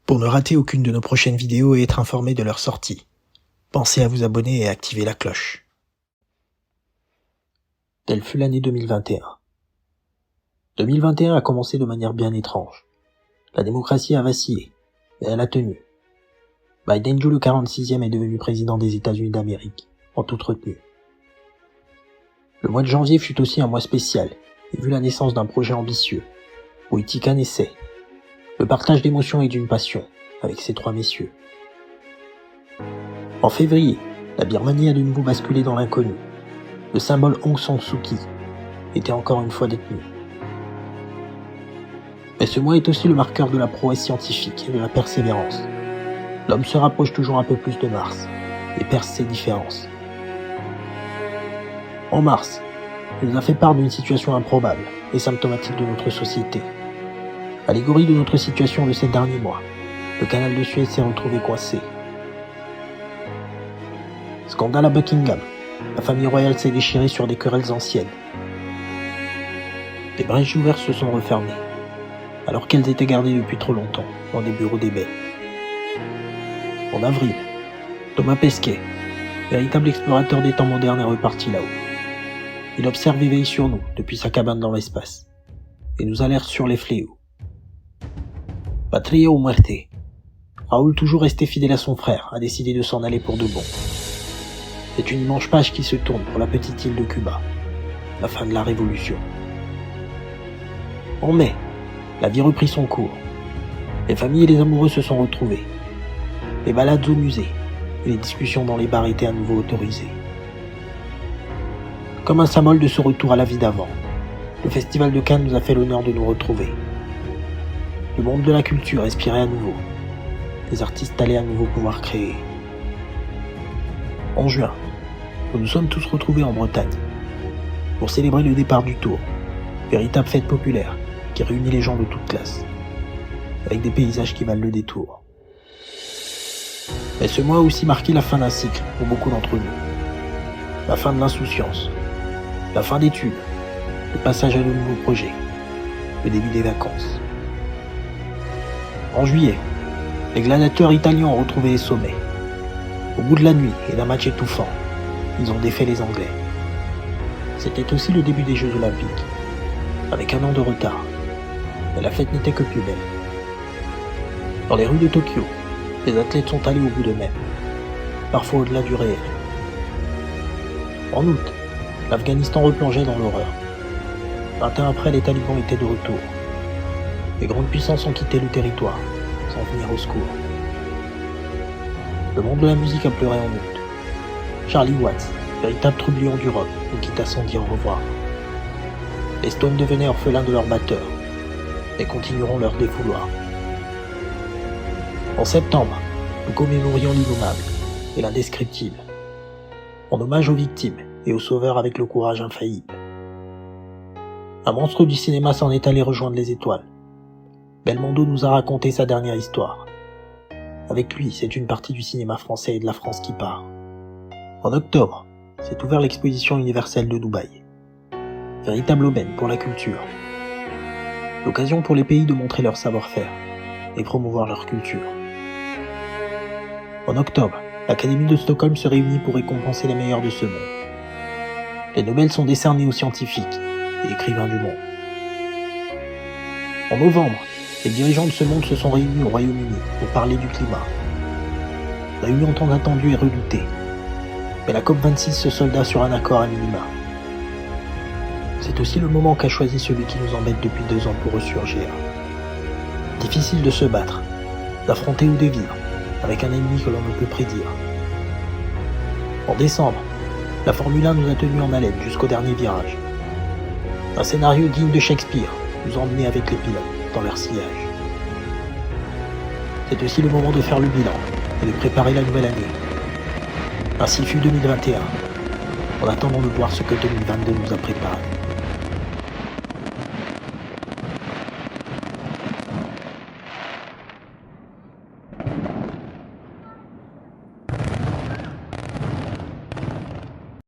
Pour ne rater aucune de nos prochaines vidéos et être informé de leur sortie, pensez à vous abonner et à activer la cloche. Telle fut l'année 2021. 2021 a commencé de manière bien étrange. La démocratie a vacillé, mais elle a tenu. Biden Joe le 46e est devenu président des États-Unis d'Amérique, en toute retenue. Le mois de janvier fut aussi un mois spécial, et vu la naissance d'un projet ambitieux, Wojtyła naissait. Le partage d'émotions et d'une passion, avec ces trois messieurs. En février, la Birmanie a de nouveau basculé dans l'inconnu. Le symbole Aung San Suu Kyi était encore une fois détenu. Mais ce mois est aussi le marqueur de la prouesse scientifique et de la persévérance. L'homme se rapproche toujours un peu plus de Mars et perce ses différences. En mars, il nous a fait part d'une situation improbable et symptomatique de notre société. Allégorie de notre situation de ces derniers mois, le canal de Suez s'est retrouvé coincé. Scandale à Buckingham, la famille royale s'est déchirée sur des querelles anciennes. Des brèches ouvertes se sont refermées, alors qu'elles étaient gardées depuis trop longtemps dans des bureaux d'ébène. En avril, Thomas Pesquet, véritable explorateur des temps modernes, est reparti là-haut. Il observe et veille sur nous depuis sa cabane dans l'espace, et nous alerte sur les fléaux. Patria ou muerte. Raoul, toujours resté fidèle à son frère, a décidé de s'en aller pour de bon. C'est une immense page qui se tourne pour la petite île de Cuba, la fin de la Révolution. En mai, la vie reprit son cours. Les familles et les amoureux se sont retrouvés. Les balades au musée et les discussions dans les bars étaient à nouveau autorisées. Comme un symbole de ce retour à la vie d'avant, le Festival de Cannes nous a fait l'honneur de nous retrouver. Le monde de la culture respirait à nouveau. Les artistes allaient à nouveau pouvoir créer. En juin, nous nous sommes tous retrouvés en Bretagne pour célébrer le départ du Tour, véritable fête populaire qui réunit les gens de toutes classes, avec des paysages qui valent le détour. Mais ce mois a aussi marqué la fin d'un cycle pour beaucoup d'entre nous. La fin de l'insouciance, la fin d'études, le passage à de nouveaux projets, le début des vacances. En juillet, les gladiateurs italiens ont retrouvé les sommets. Au bout de la nuit et d'un match étouffant, ils ont défait les Anglais. C'était aussi le début des Jeux Olympiques, avec un an de retard, mais la fête n'était que plus belle. Dans les rues de Tokyo, les athlètes sont allés au bout d'eux-mêmes, parfois au-delà du réel. En août, l'Afghanistan replongeait dans l'horreur. 20 ans après, les talibans étaient de retour. Les grandes puissances ont quitté le territoire, sans venir au secours. Le monde de la musique a pleuré en août. Charlie Watts, véritable trublion du rock, nous quitta sans dire au revoir. Les Stones devenaient orphelins de leur batteur, et continueront leur défouloir. En septembre, nous commémorions l'innommable et l'indescriptible, en hommage aux victimes et aux sauveurs avec le courage infaillible. Un monstre du cinéma s'en est allé rejoindre les étoiles. Belmondo nous a raconté sa dernière histoire. Avec lui, c'est une partie du cinéma français et de la France qui part. En octobre, s'est ouvert l'exposition universelle de Dubaï. Véritable aubaine pour la culture. L'occasion pour les pays de montrer leur savoir-faire et promouvoir leur culture. En octobre, l'Académie de Stockholm se réunit pour récompenser les meilleurs de ce monde. Les Nobel sont décernés aux scientifiques et écrivains du monde. En novembre, les dirigeants de ce monde se sont réunis au Royaume-Uni pour parler du climat. Réunion tant attendue et redoutée. Mais la COP26 se solda sur un accord à minima. C'est aussi le moment qu'a choisi celui qui nous embête depuis 2 ans pour ressurgir. Difficile de se battre, d'affronter ou de vivre, avec un ennemi que l'on ne peut prédire. En décembre, la Formule 1 nous a tenus en haleine jusqu'au dernier virage. Un scénario digne de Shakespeare nous emmenait avec les pilotes dans leur sillage. C'est aussi le moment de faire le bilan et de préparer la nouvelle année. Ainsi fut 2021, en attendant de voir ce que 2022 nous a préparé.